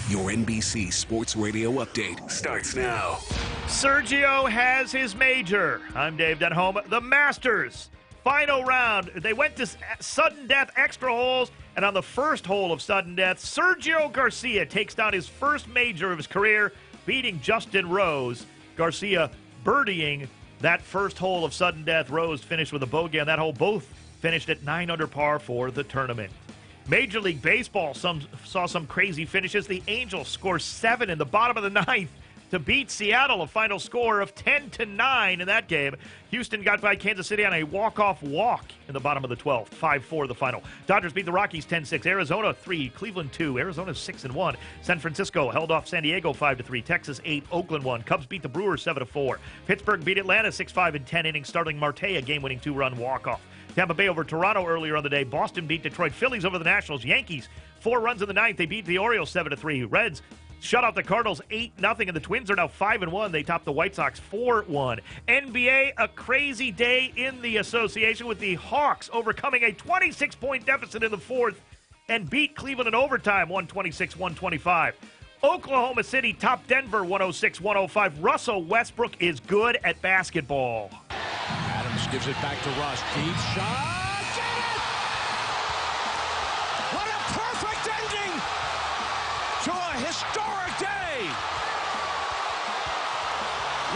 Your NBC Sports Radio update starts now. Sergio has his major. I'm Dave Denholm. The Masters, final round. They went to sudden death extra holes, and on the first hole of sudden death, Sergio Garcia takes down his first major of his career, beating Justin Rose. Garcia birdieing that first hole of sudden death. Rose finished with a bogey on that hole. Both finished at 9 under par for the tournament. Major League Baseball saw some crazy finishes. The Angels scored 7 in the bottom of the ninth to beat Seattle, a final score of 10-9 in that game. Houston got by Kansas City on a walk-off walk in the bottom of the 12th, 5-4 the final. Dodgers beat the Rockies 10-6, Arizona 3, Cleveland 2, Arizona 6-1. San Francisco held off San Diego 5-3, Texas 8, Oakland 1. Cubs beat the Brewers 7-4. Pittsburgh beat Atlanta 6-5 in 10 innings, starting Marte a game-winning 2-run walk-off. Tampa Bay over Toronto earlier on the day. Boston beat Detroit. Phillies over the Nationals. Yankees 4 runs in the ninth. They beat the Orioles 7-3. Reds shut out the Cardinals 8-0, and the Twins are now 5-1. They topped the White Sox 4-1. NBA, a crazy day in the association with the Hawks overcoming a 26-point deficit in the fourth and beat Cleveland in overtime 126-125. Oklahoma City topped Denver 106-105. Russell Westbrook is good at basketball. Adams gives it back to Russ. Deep shot. Get it! What a perfect ending to a historic day.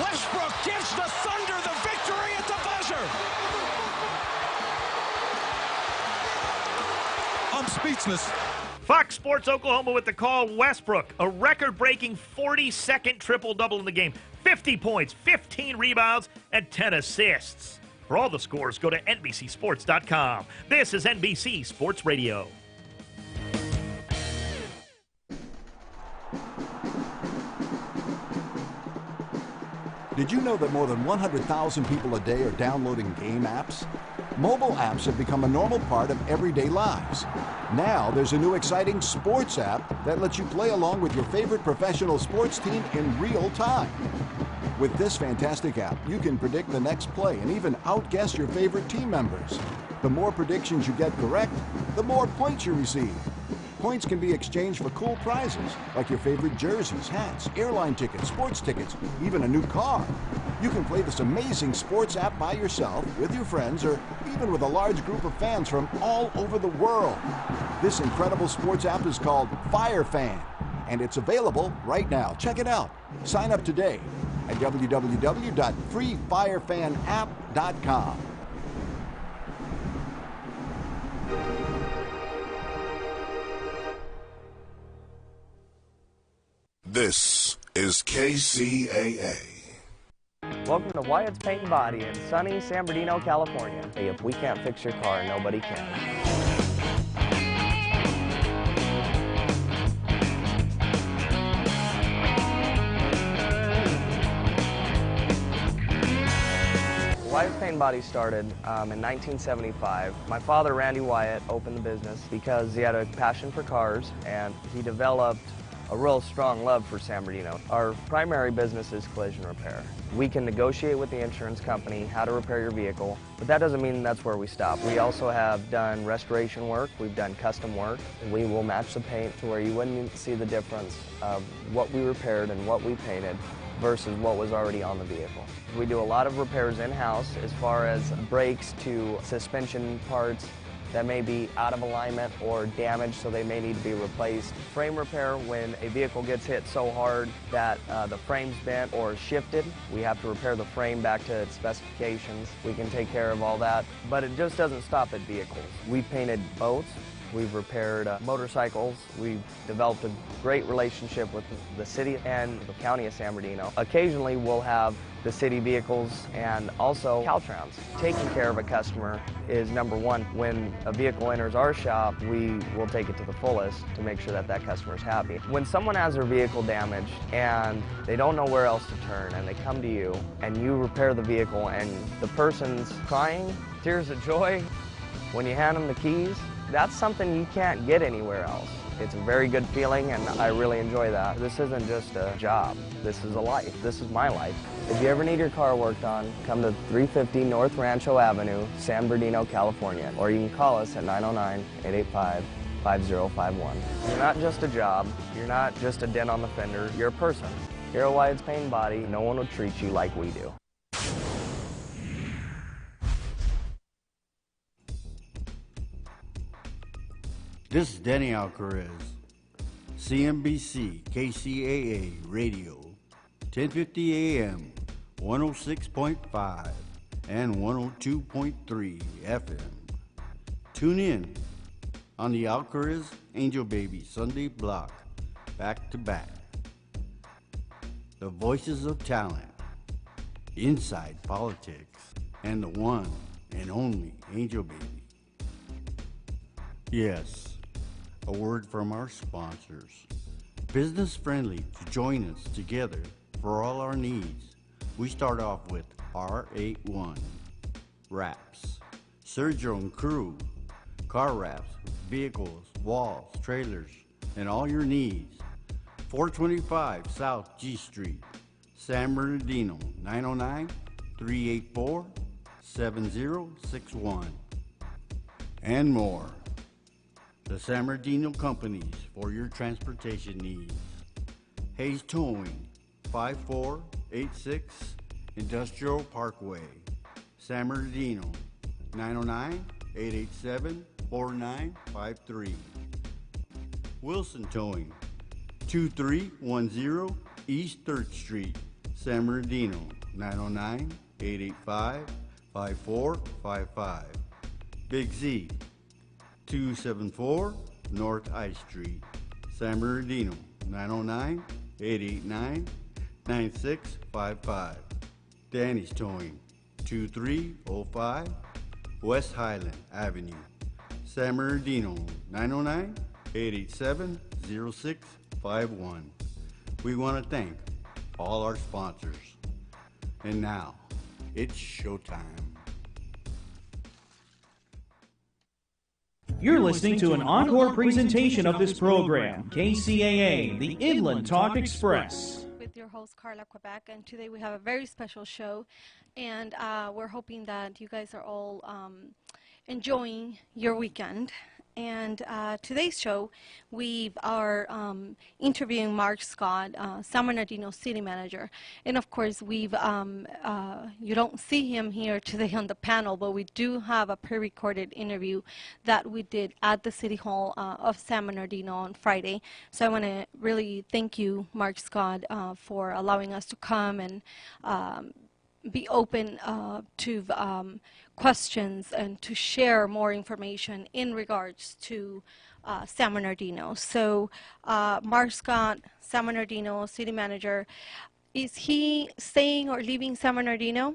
Westbrook gives the Thunder the victory at the buzzer. I'm speechless. Fox Sports Oklahoma with the call. Westbrook, a record-breaking 42nd triple-double in the game. 50 points, 15 rebounds, and 10 assists. For all the scores, go to NBCSports.com. This is NBC Sports Radio. Did you know that more than 100,000 people a day are downloading game apps? Mobile apps have become a normal part of everyday lives. Now there's a new exciting sports app that lets you play along with your favorite professional sports team in real time. With this fantastic app, you can predict the next play and even outguess your favorite team members. The more predictions you get correct, the more points you receive. Points can be exchanged for cool prizes, like your favorite jerseys, hats, airline tickets, sports tickets, even a new car. You can play this amazing sports app by yourself, with your friends, or even with a large group of fans from all over the world. This incredible sports app is called Fire Fan, and it's available right now. Check it out. Sign up today at www.freefirefanapp.com. This is KCAA. Welcome to Wyatt's Paint and Body in sunny San Bernardino, California. Hey, if we can't fix your car, nobody can. Wyatt's Paint and Body started in 1975. My father, Randy Wyatt, opened the business because he had a passion for cars, and he developed a real strong love for San Bernardino. Our primary business is collision repair. We can negotiate with the insurance company how to repair your vehicle, but that doesn't mean that's where we stop. We also have done restoration work, we've done custom work. We will match the paint to where you wouldn't see the difference of what we repaired and what we painted versus what was already on the vehicle. We do a lot of repairs in-house as far as brakes to suspension parts that may be out of alignment or damaged, so they may need to be replaced. Frame repair, when a vehicle gets hit so hard that the frame's bent or shifted, we have to repair the frame back to its specifications. We can take care of all that, but it just doesn't stop at vehicles. We've painted boats, we've repaired motorcycles, we've developed a great relationship with the city and the county of San Bernardino. Occasionally we'll have the city vehicles and also Caltrans. Taking care of a customer is number one. When a vehicle enters our shop, we will take it to the fullest to make sure that that customer is happy. When someone has their vehicle damaged and they don't know where else to turn and they come to you and you repair the vehicle and the person's crying, tears of joy, when you hand them the keys, that's something you can't get anywhere else. It's a very good feeling, and I really enjoy that. This isn't just a job. This is a life. This is my life. If you ever need your car worked on, come to 350 North Rancho Avenue, San Bernardino, California, or you can call us at 909-885-8255. 5051. You're not just a job, you're not just a dent on the fender, you're a person. Here at Wyatt's Paint and Body, no one will treat you like we do. This is Denny Alcarez, CNBC KCAA Radio, 1050 AM, 106.5 and 102.3 FM. Tune in on the Alcarez Angel Baby Sunday block, back to back. The voices of talent, inside politics, and the one and only Angel Baby. Yes. A word from our sponsors. Business friendly to join us together for all our needs. We start off with R81 Wraps, Sergio and Crew, car wraps, vehicles, walls, trailers, and all your needs. 425 South G Street, San Bernardino, 909-384-7061. And more. The San Bernardino Companies for your transportation needs. Hayes Towing, 5486 Industrial Parkway, San Bernardino, 909-887-4953. Wilson Towing, 2310 East 3rd Street, San Bernardino, 909-885-5455. Big Z, 274 North I Street, San Bernardino, 909-889-9655. Danny's Towing, 2305 West Highland Avenue, San Bernardino, 909-887-0651. We want to thank all our sponsors. And now, it's showtime. You're listening to an encore presentation of this program, KCAA, the Inland Talk Express. With your host, Carla Quebec, and today we have a very special show, and we're hoping that you guys are all enjoying your weekend. And today's show, we are interviewing Mark Scott, San Bernardino City Manager. And of course, you don't see him here today on the panel, but we do have a pre-recorded interview that we did at the City Hall of San Bernardino on Friday. So I want to really thank you, Mark Scott, for allowing us to come and be open to questions and to share more information in regards to San Bernardino. So Mark Scott, San Bernardino City Manager, is he staying or leaving San Bernardino?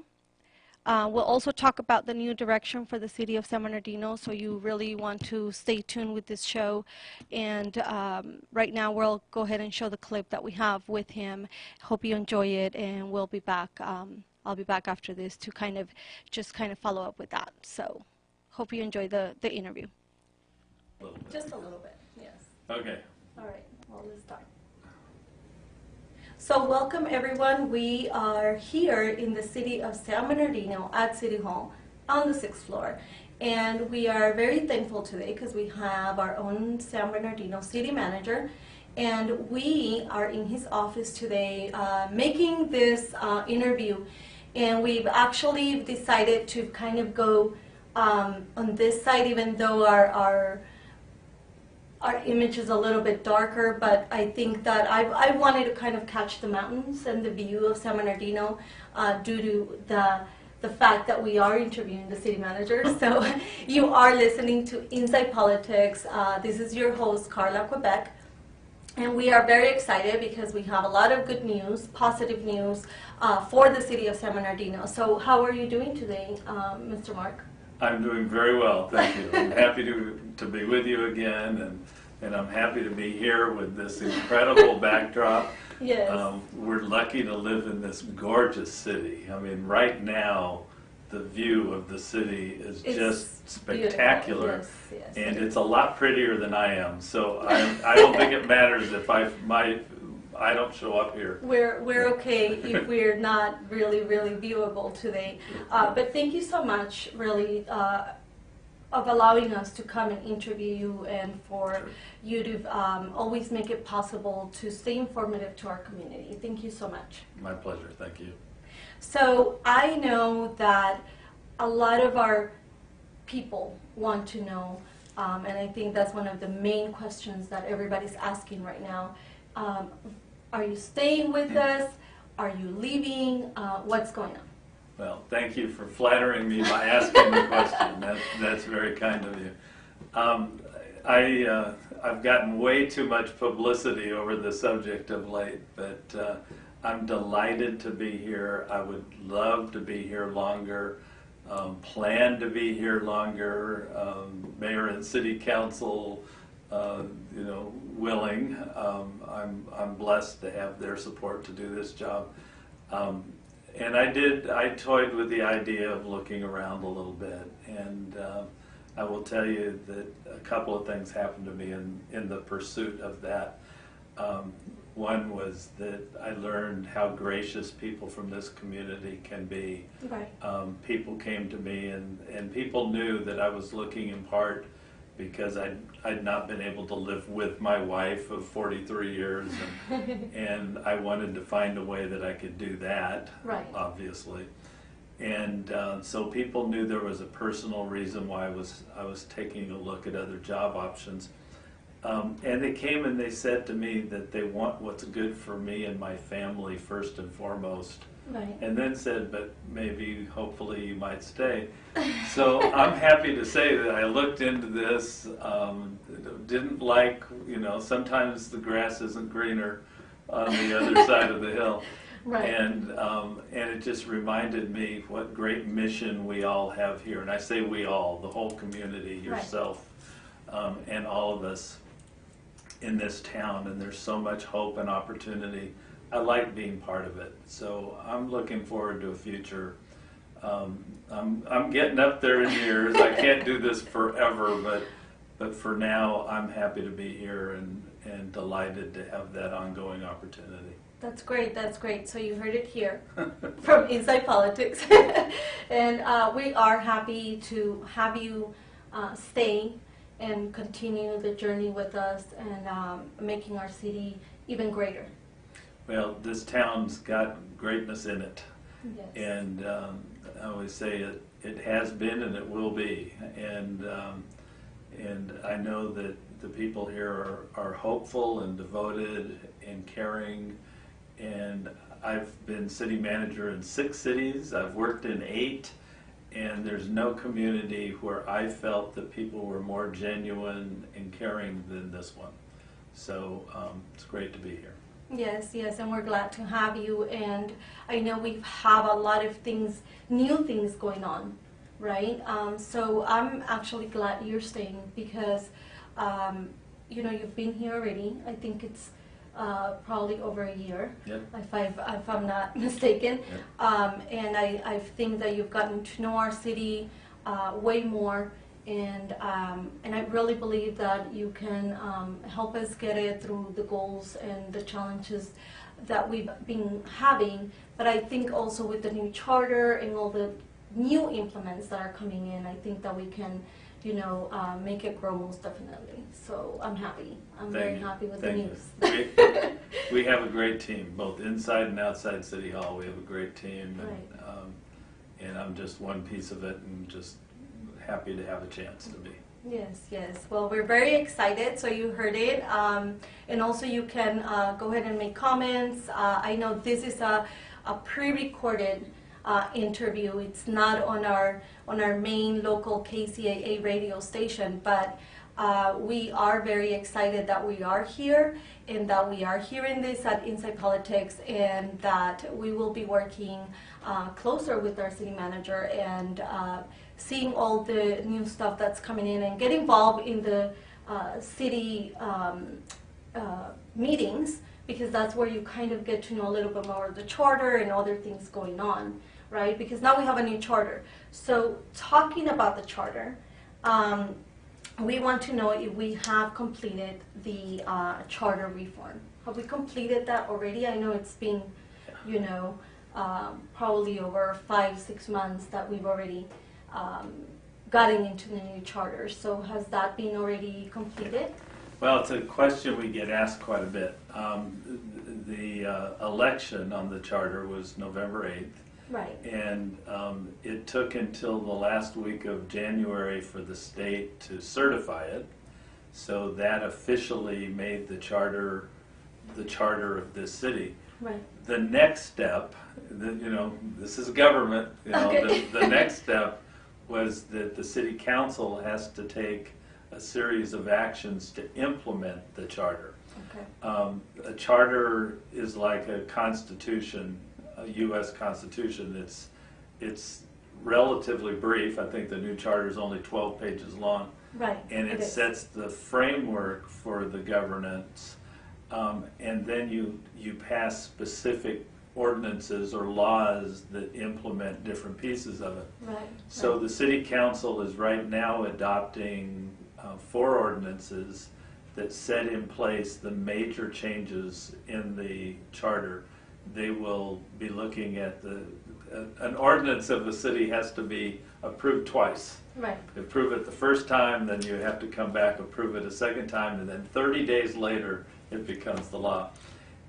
We'll also talk about the new direction for the city of San Bernardino, so you really want to stay tuned with this show. And right now we'll go ahead and show the clip that we have with him. Hope you enjoy it, and we'll be back. I'll be back after this to kind of follow up with that. So hope you enjoy the interview. Just a little bit, yes. Okay. All right, well, let's start. So welcome everyone. We are here in the city of San Bernardino at City Hall on the 6th floor. And we are very thankful today because we have our own San Bernardino City Manager. And we are in his office today making this interview. And we've actually decided to kind of go on this side, even though our image is a little bit darker, but I think that I wanted to kind of catch the mountains and the view of San Bernardino due to the fact that we are interviewing the city manager. So you are listening to Inside Politics. This is your host, Carla Quebec. And we are very excited because we have a lot of good news, positive news for the city of San Bernardino. So how are you doing today, Mr. Mark? I'm doing very well, thank you. I'm happy to be with you again, and I'm happy to be here with this incredible backdrop. Yes. We're lucky to live in this gorgeous city. I mean, right now, the view of the city is just spectacular. Yes, yes, and it's a lot prettier than I am. So I don't think it matters if I don't show up here. We're okay if we're not really viewable today. But thank you so much, really, allowing us to come and interview you, and for you to always make it possible to stay informative to our community. Thank you so much. My pleasure. Thank you. So I know that a lot of our people want to know, and I think that's one of the main questions that everybody's asking right now. Are you staying with us? Are you leaving? What's going on? Well, thank you for flattering me by asking the question. That's very kind of you. I've gotten way too much publicity over the subject of late, but I'm delighted to be here. I would love to be here longer. Plan to be here longer. Mayor and City Council, willing. I'm blessed to have their support to do this job. And I toyed with the idea of looking around a little bit, and I will tell you that a couple of things happened to me in the pursuit of that. One was that I learned how gracious people from this community can be. Right. People came to me, and people knew that I was looking in part because I'd not been able to live with my wife of 43 years, and I wanted to find a way that I could do that, right. Obviously. And so people knew there was a personal reason why I was taking a look at other job options. And they came and they said to me that they want what's good for me and my family first and foremost. Right. And then said, but maybe, hopefully you might stay. So I'm happy to say that I looked into this, didn't like, sometimes the grass isn't greener on the other side of the hill. Right. And it just reminded me what great mission we all have here. And I say we all, the whole community, yourself, and all of us in this town. And there's so much hope and opportunity. I like being part of it, so I'm looking forward to a future. I'm getting up there in years. I can't do this forever, but for now, I'm happy to be here and delighted to have that ongoing opportunity. That's great. That's great. So you heard it here from Inside Politics, and we are happy to have you stay and continue the journey with us and making our city even greater. Well, this town's got greatness in it, Yes. and I always say it has been and it will be, and I know that the people here are hopeful and devoted and caring, and I've been city manager in 6 cities, I've worked in 8, and there's no community where I felt that people were more genuine and caring than this one. So it's great to be here. Yes, yes, and we're glad to have you. And I know we have a lot of things, new things going on, right? So I'm actually glad you're staying because, you've been here already. I think it's probably over a year, Yep. if I'm not mistaken. Yep. And I think that you've gotten to know our city way more. And I really believe that you can help us get it through the goals and the challenges that we've been having. But I think also with the new charter and all the new implements that are coming in, I think that we can, make it grow most definitely. So I'm happy. I'm very happy with the news. We have a great team, both inside and outside City Hall. We have a great team, and I'm just one piece of it, and just happy to have a chance to be. Yes, yes. Well, we're very excited, so you heard it. And also you can go ahead and make comments. I know this is a pre-recorded interview. It's not on our main local Kcaa radio station, but we are very excited that we are here and that we are hearing this at Inside Politics, and that we will be working closer with our city manager and seeing all the new stuff that's coming in and get involved in the city meetings, because that's where you kind of get to know a little bit more of the charter and other things going on, right? Because now we have a new charter. So talking about the charter, we want to know if we have completed the charter reform. Have we completed that already? I know it's been, probably over 5-6 months that we've already getting into the new charter. So has that been already completed? Well, it's a question we get asked quite a bit. The election on the charter was November 8th. Right. And it took until the last week of January for the state to certify it. So that officially made the charter of this city. Right. The next step, this is government, Okay. the next step was that the city council has to take a series of actions to implement the charter. Okay. A charter is like a constitution, a U.S. Constitution. It's relatively brief. I think the new charter is only 12 pages long. Right. And it sets the framework for the governance, and then you pass specific ordinances or laws that implement different pieces of it. Right. So the city council is right now adopting 4 ordinances that set in place the major changes in the charter. They will be looking at an ordinance of the city has to be approved twice. Right. Approve it the first time, then you have to come back, approve it a second time, and then 30 days later, it becomes the law.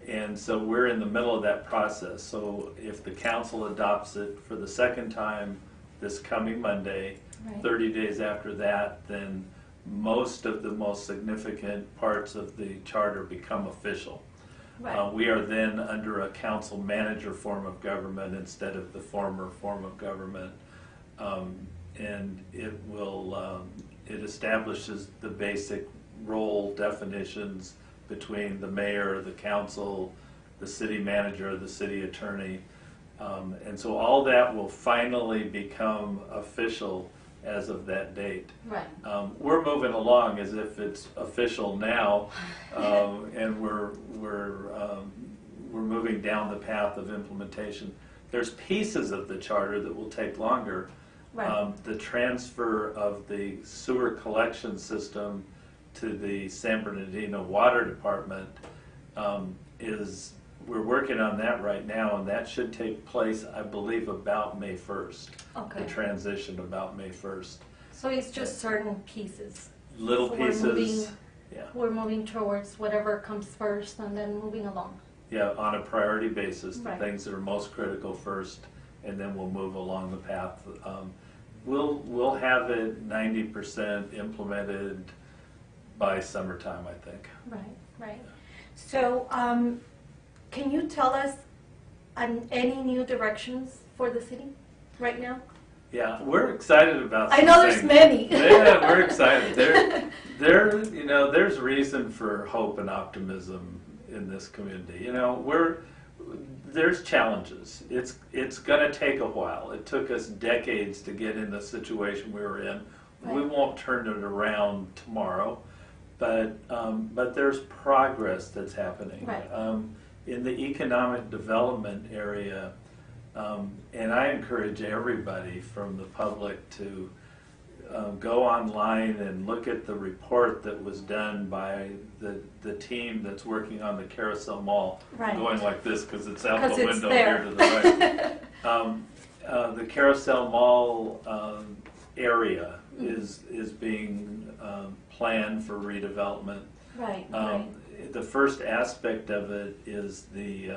And so we're in the middle of that process. So if the council adopts it for the second time this coming Monday, Right. 30 days after that, then most of the most significant parts of the charter become official. Right. We are then under a council manager form of government instead of the former form of government. And it establishes the basic role definitions between the mayor, the council, the city manager, the city attorney. And so all that will finally become official as of that date. Right. We're moving along as if it's official now, and we're moving down the path of implementation. There's pieces of the charter that will take longer. Right. The transfer of the sewer collection system to the San Bernardino Water Department we're working on that right now, and that should take place, I believe, about May 1st. Okay. The transition about May 1st. So it's just certain pieces. Little So pieces. We're moving towards whatever comes first and then moving along. Yeah, on a priority basis, the Right. things that are most critical first, and then we'll move along the path. We'll have it 90% implemented by summertime, I think. Right, right. So, can you tell us any new directions for the city right now? Yeah, we're excited about. I know there's things. many. Yeah, we're excited. There's reason for hope and optimism in this community. There's challenges. It's going to take a while. It took us decades to get in the situation we were in. Right. We won't turn it around tomorrow, but there's progress that's happening. Right. In the economic development area, and I encourage everybody from the public to go online and look at the report that was done by the team that's working on the Carousel Mall. Right. I'm going like this because it's out 'Cause the it's window there. here to the right. The Carousel Mall area is being planned for redevelopment. Right, The first aspect of it is the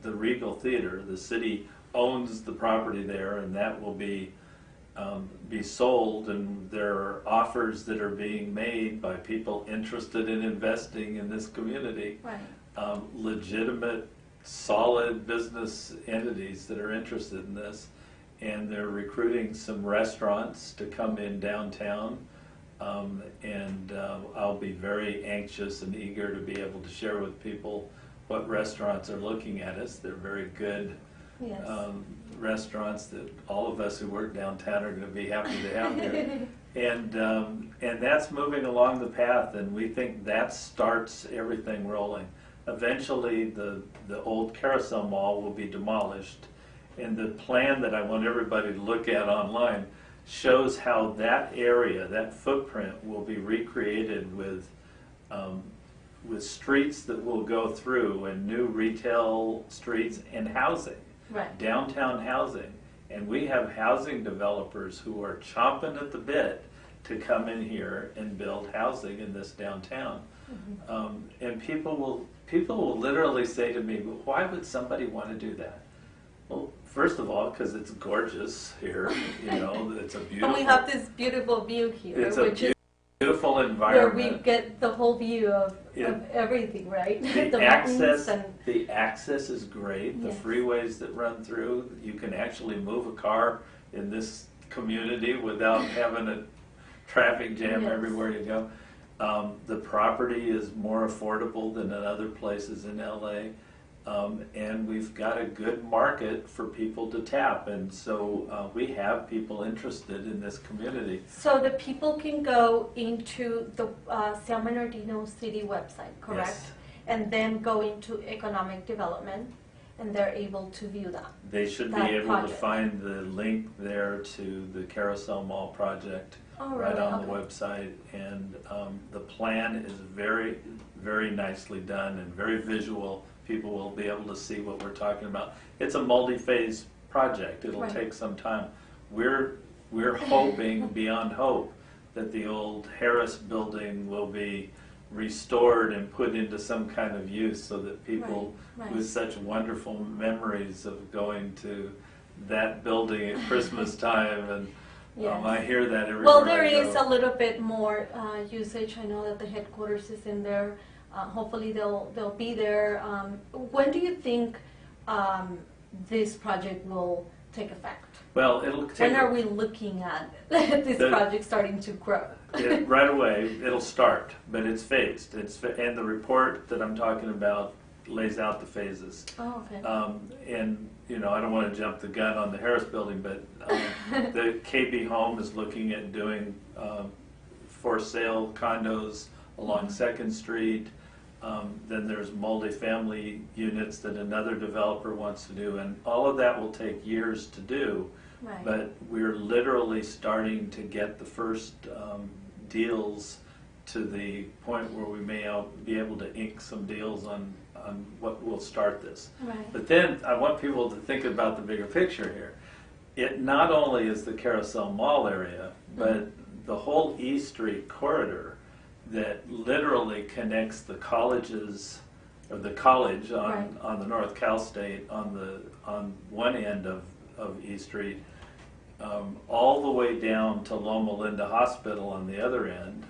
Regal Theater. The city owns the property there, and that will be sold. And there are offers that are being made by people interested in investing in this community. Right. Legitimate, solid business entities that are interested in this, and they're recruiting some restaurants to come in downtown. I'll be very anxious and eager to be able to share with people what restaurants are looking at us. They're very good Yes. restaurants that all of us who work downtown are going to be happy to have here. And that's moving along the path, and we think that starts everything rolling. Eventually, the old Carousel Mall will be demolished, and the plan that I want everybody to look at online shows how that area, that footprint, will be recreated with streets that will go through, and new retail streets and housing, Right. downtown housing, And we have housing developers who are chomping at the bit to come in here and build housing in this downtown. And people will literally say to me, well, why would somebody want to do that? Well, first of all, because it's gorgeous here. You know, it's a beautiful. And we have this beautiful view here, It's which a is beautiful where environment. we get the whole view of everything, right? The mountains and The access is great. The Yes. freeways that run through, you can actually move a car in this community without having a traffic jam Yes. everywhere you go. The property is more affordable than in other places in LA. And we've got a good market for people to tap. And so we have people interested in this community. So the people can go into the San Bernardino City website, correct? Yes. And then go into economic development, and they're able to view that. They should be That able project. to find the link there to the Carousel Mall project Oh, right really? on the Okay. website. And the plan is very, very nicely done and very visual. People will be able to see what we're talking about. It's a multi-phase project. It'll Right. take some time. We're hoping beyond hope that the old Harris building will be restored and put into some kind of use so that people Right, right. with such wonderful memories of going to that building at Christmas time, and Yes. I hear that everywhere. Well, there I go. is a little bit more usage. I know that the headquarters is in there. Hopefully they'll be there. When do you think this project will take effect? Well, it'll take When are we looking at this The- project starting to grow? right away. It'll start, but it's phased. And the report that I'm talking about lays out the phases. Oh, okay. And you know, I don't want to jump the gun on the Harris building, but the KB Home is looking at doing for sale condos along Second Street. Then there's multifamily units that another developer wants to do, and all of that will take years to do. Right. But we're literally starting to get the first deals to the point where we may be able to ink some deals on what will start this. Right. But then I want people to think about the bigger picture here. It not only is the Carousel Mall area, but the whole E Street corridor that literally connects the colleges, or the college on the North Cal State on one end of E Street, all the way down to Loma Linda Hospital on the other end.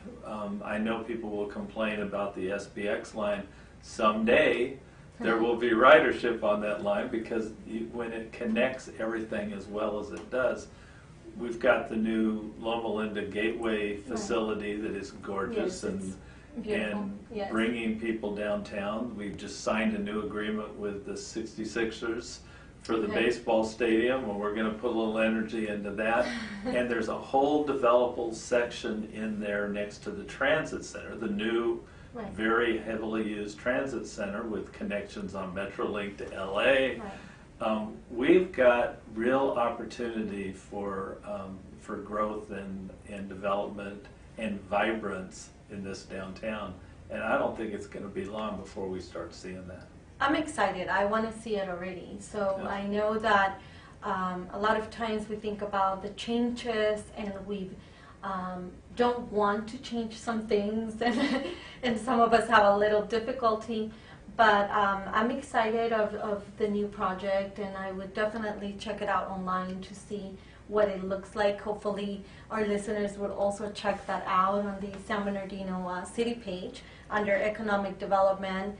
I know people will complain about the SBX line. Someday there will be ridership on that line because when it connects everything as well as it does. We've got the new Loma Linda Gateway facility that is gorgeous. Yes, it's beautiful. and Yes. bringing people downtown. We've just signed a new agreement with the 66ers for the Okay. baseball stadium, and we're going to put a little energy into that. And there's a whole developable section in there next to the transit center, the new, Right. very heavily used transit center with connections on Metrolink to LA. Right. We've got real opportunity for growth and development and vibrance in this downtown, and I don't think it's going to be long before we start seeing that. I'm excited. I want to see it already. So Yeah. I know that a lot of times we think about the changes and we don't want to change some things, and some of us have a little difficulty. But I'm excited of the new project, and I would definitely check it out online to see what it looks like. Hopefully our listeners would also check that out on the San Bernardino city page under economic development,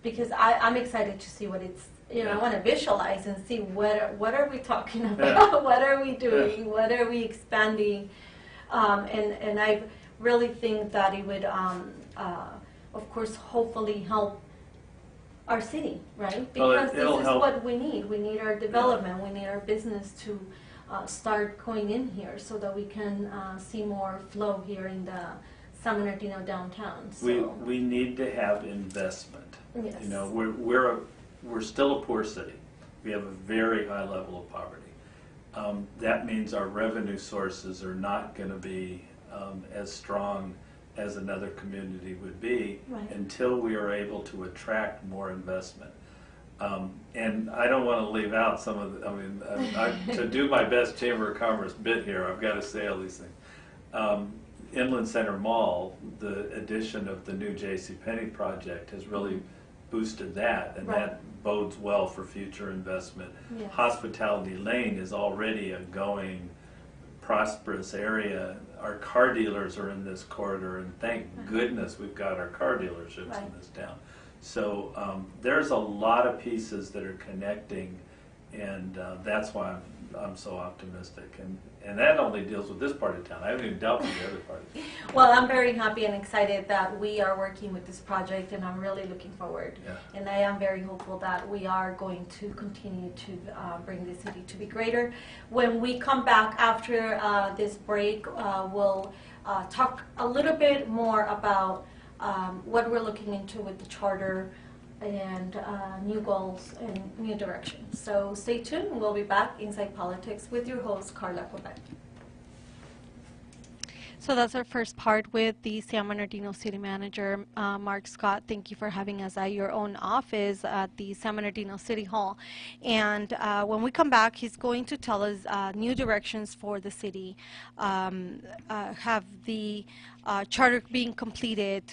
because I'm excited to see what it's, I want to visualize and see what are we talking about, what are we doing, what are we expanding, and I really think that it would, of course, hopefully help our city, right? Well, Because it'll this is help. what we need. We need our development. We need our business to start going in here so that we can see more flow here in the San Bernardino downtown. So, We need to have investment. Yes. You know, we're still a poor city. We have a very high level of poverty. That means our revenue sources are not going to be as strong as another community would be Right. until we are able to attract more investment. And I don't want to leave out some of the, to do my best Chamber of Commerce bit here, I've got to say all these things. Inland Center Mall, the addition of the new JCPenney project has really boosted that, and that bodes well for future investment. Yes. Hospitality Lane is already a going, prosperous area. Our car dealers are in this corridor, and thank goodness we've got our car dealerships in this town. So there's a lot of pieces that are connecting, and that's why I'm so optimistic. And that only deals with this part of town. I haven't even dealt with the other part of town. Well, I'm very happy and excited that we are working with this project, and I'm really looking forward. Yeah. And I am very hopeful that we are going to continue to bring the city to be greater. When we come back after this break, we'll talk a little bit more about what we're looking into with the charter and new goals and new directions. So stay tuned. We'll be back inside politics with your host, Carla Quebec. So that's our first part with the San Bernardino City Manager, Mark Scott. Thank you for having us at your own office at the San Bernardino City Hall. And when we come back, he's going to tell us new directions for the city, have the charter being completed.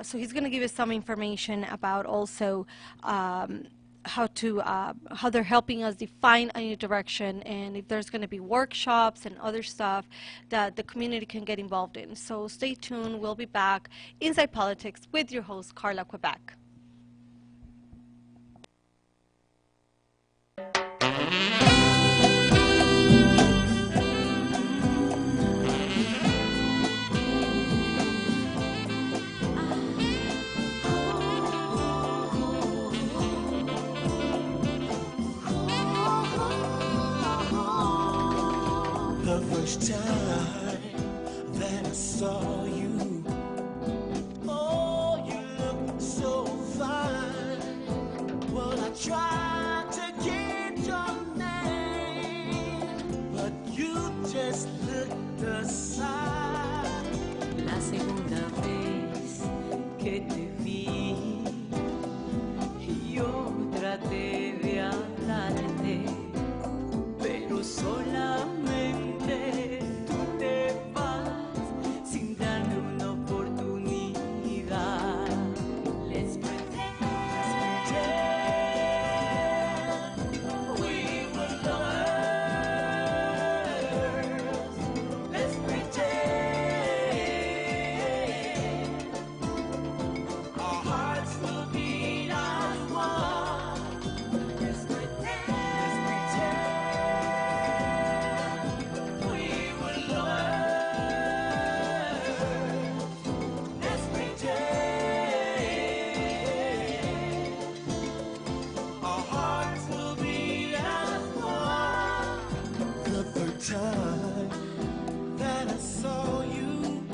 So he's going to give us some information about also how they're helping us define a new direction, and if there's going to be workshops and other stuff that the community can get involved in. So stay tuned. We'll be back inside politics with your host, Carla Quebec. The first time that I saw you, oh, you looked so fine. Well, I tried to get your name, but you just looked aside. La segunda vez que te vi, yo traté de hablarte, pero solamente tú te vas sin darme una oportunidad. Let's pretend we were lovers. Let's pretend our hearts will beat as one. Let's pretend. Time that I saw you,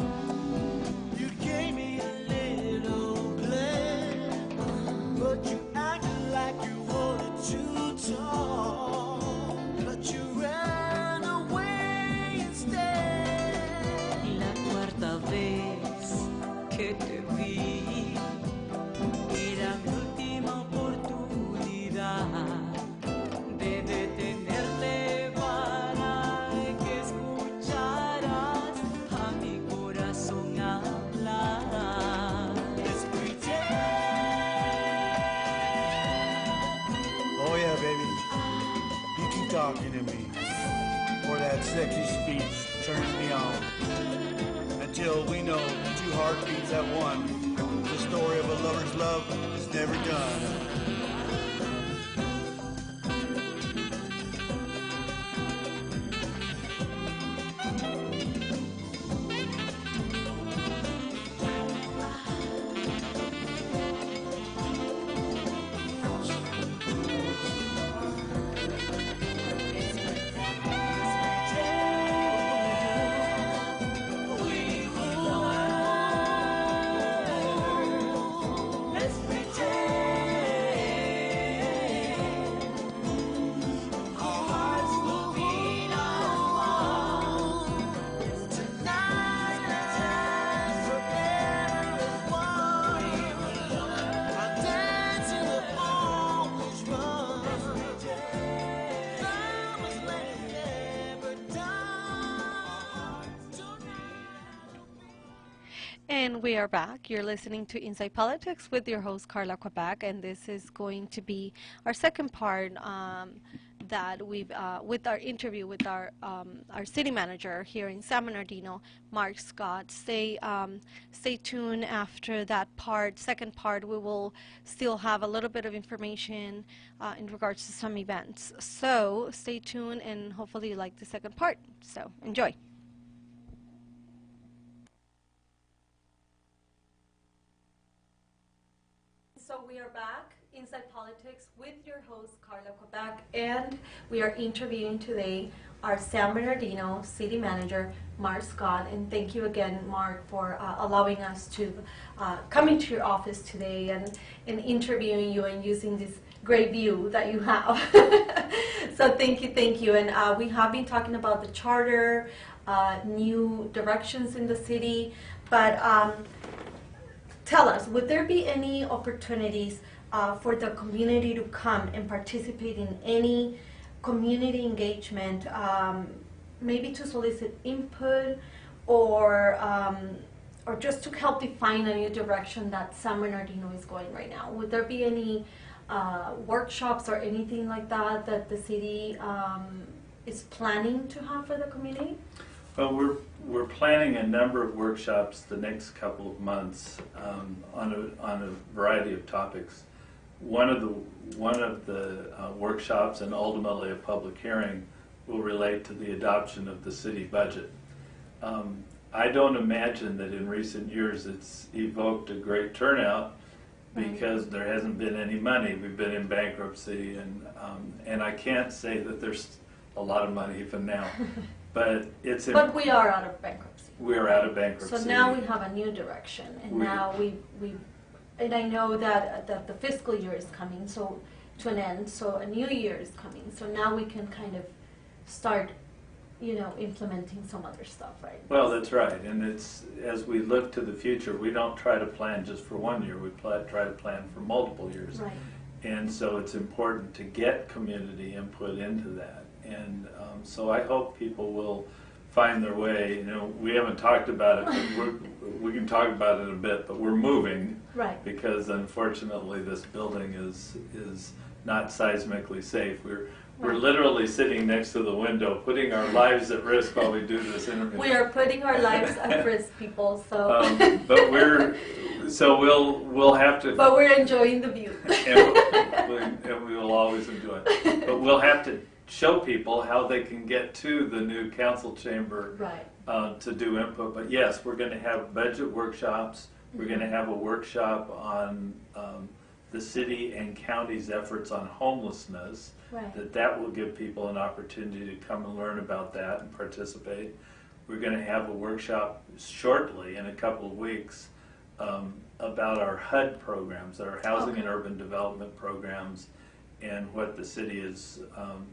you gave me a little glance, but you acted like you wanted to talk, but you ran away instead. La cuarta vez que te vi, era mi última oportunidad de detenerte para que escucharas a mi corazón hablar. Let's pretend. Oh yeah, baby. You keep talking to me, or that sexy speech turns me on. Until we know two heartbeats at one, the story of a lover's love is never done. Let's pretend. And we are back. You're listening to Inside Politics with your host, Carla Quebec, and this is going to be our second part that we've, with our interview with our city manager here in San Bernardino, Mark Scott. Stay tuned after that part, second part. We will still have a little bit of information in regards to some events. So stay tuned, and hopefully you like the second part. So enjoy. So we are back inside politics with your host Carla Quebec, and we are interviewing today our San Bernardino City Manager Mark Scott. And thank you again, Mark, for allowing us to come into your office today and interviewing you and using this great view that you have. So thank you. And we have been talking about the charter, new directions in the city, but tell us, would there be any opportunities for the community to come and participate in any community engagement, maybe to solicit input or just to help define a new direction that San Bernardino is going right now? Would there be any workshops or anything like that that the city is planning to have for the community? Well, we're planning a number of workshops the next couple of months on a variety of topics. One of the workshops, and ultimately a public hearing, will relate to the adoption of the city budget. I don't imagine that in recent years it's evoked a great turnout because there hasn't been any money. We've been in bankruptcy, and I can't say that there's a lot of money even now. But we are out of bankruptcy. We're out of bankruptcy. So now we have a new direction, and now and I know that the fiscal year is coming to an end, so a new year is coming. So now we can kind of start, implementing some other stuff, right? Well, that's right. And as we look to the future, we don't try to plan just for 1 year. We try to plan for multiple years. Right. And so it's important to get community input into that. And so I hope people will find their way. We haven't talked about it, but we can talk about it a bit, but we're moving. Right. Because unfortunately this building is not seismically safe. We're literally sitting next to the window, putting our lives at risk while we do this interview. We are putting our lives at risk, people, so. But we'll have to. But we're enjoying the view. and we will always enjoy it. But we'll have to show people how they can get to the new council chamber to do input. But yes, we're going to have budget workshops. We're going to have a workshop on the city and county's efforts on homelessness. That will give people an opportunity to come and learn about that and participate. We're going to have a workshop shortly in a couple of weeks about our HUD programs, our Housing and Urban Development programs, and what the city is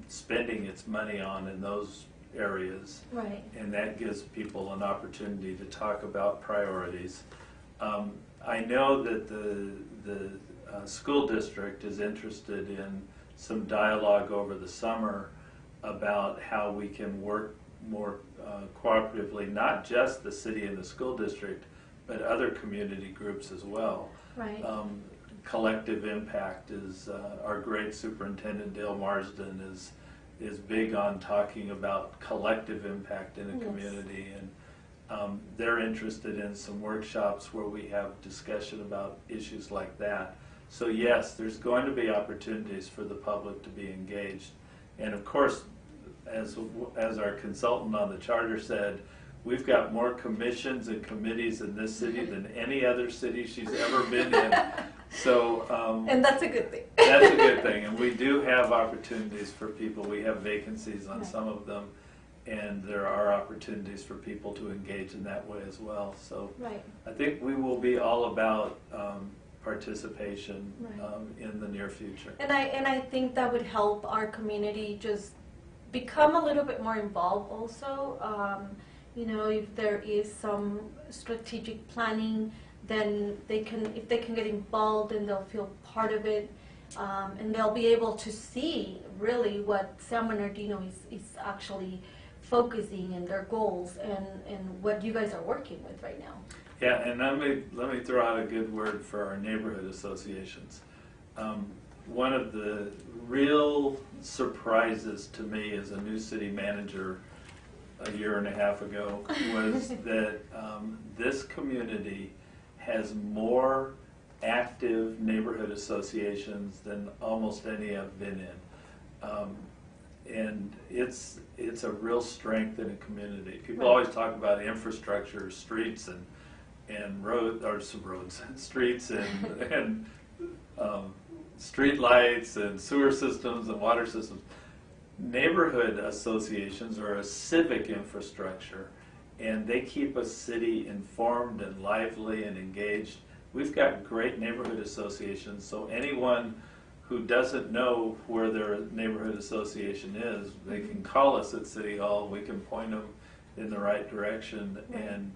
spending its money on in those areas. Right. And that gives people an opportunity to talk about priorities. I know that the school district is interested in some dialogue over the summer about how we can work more cooperatively, not just the city and the school district, but other community groups as well. Right. Collective impact is our great superintendent Dale Marsden is big on talking about collective impact in a community, and they're interested in some workshops where we have discussion about issues like that. So yes, there's going to be opportunities for the public to be engaged, and of course, as our consultant on the charter said, we've got more commissions and committees in this city than any other city she's ever been in. So, and that's a good thing. That's a good thing, and we do have opportunities for people. We have vacancies on some of them, and there are opportunities for people to engage in that way as well. So I think we will be all about participation in the near future. And I think that would help our community just become a little bit more involved also. If there is some strategic planning, then if they can get involved, and they'll feel part of it, and they'll be able to see really what San Bernardino is actually focusing in their goals and what you guys are working with right now. Yeah, and let me throw out a good word for our neighborhood associations. One of the real surprises to me as a new city manager a year and a half ago was that this community has more active neighborhood associations than almost any I've been in. And it's a real strength in a community. People always talk about infrastructure, streets and roads, streets and street lights and sewer systems and water systems. Neighborhood associations are a civic infrastructure, and they keep a city informed and lively and engaged. We've got great neighborhood associations, so anyone who doesn't know where their neighborhood association is, they can call us at City Hall. We can point them in the right direction and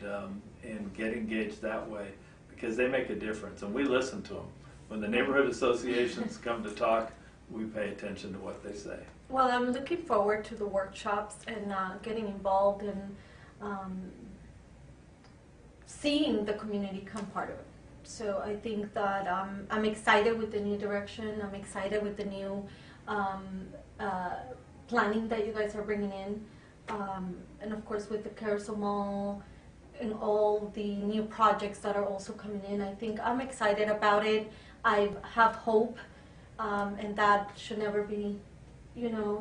get engaged that way, because they make a difference, and we listen to them. When the neighborhood associations come to talk, we pay attention to what they say. Well, I'm looking forward to the workshops and getting involved and seeing the community become part of it. So I think that I'm excited with the new direction. I'm excited with the new planning that you guys are bringing in. And of course with the Carousel Mall and all the new projects that are also coming in. I think I'm excited about it. I have hope, and that should never be,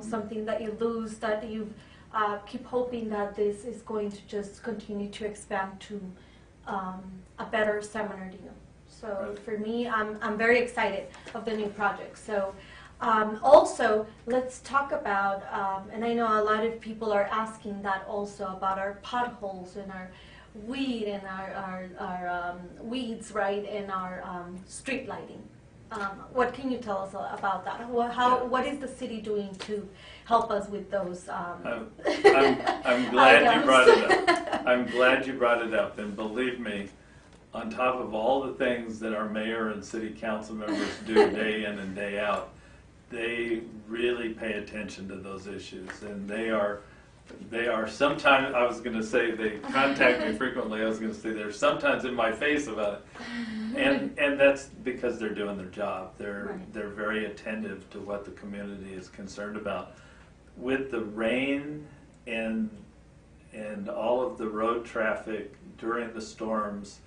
something that you lose, that you keep hoping that this is going to just continue to expand to a better San Bernardino. So for me, I'm very excited of the new project. So also, let's talk about, and I know a lot of people are asking that also, about our potholes and our weed and our weeds, right, and our street lighting. What can you tell us about that? What is the city doing to help us with those? I'm glad you brought it up. I'm glad you brought it up, and believe me, on top of all the things that our mayor and city council members do day in and day out, they really pay attention to those issues, and they are sometimes, I was going to say they contact me frequently, I was going to say they're sometimes in my face about it. And that's because they're doing their job. They're very attentive to what the community is concerned about. With the rain and all of the road traffic during the storms,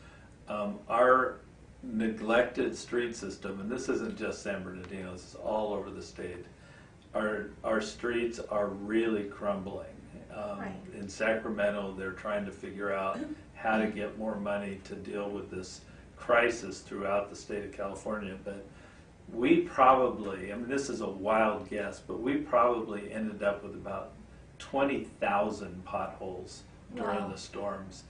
our neglected street system, and this isn't just San Bernardino, this is all over the state, our streets are really crumbling. In Sacramento, they're trying to figure out how to get more money to deal with this crisis throughout the state of California. But we probably, this is a wild guess, but we probably ended up with about 20,000 potholes during the storms.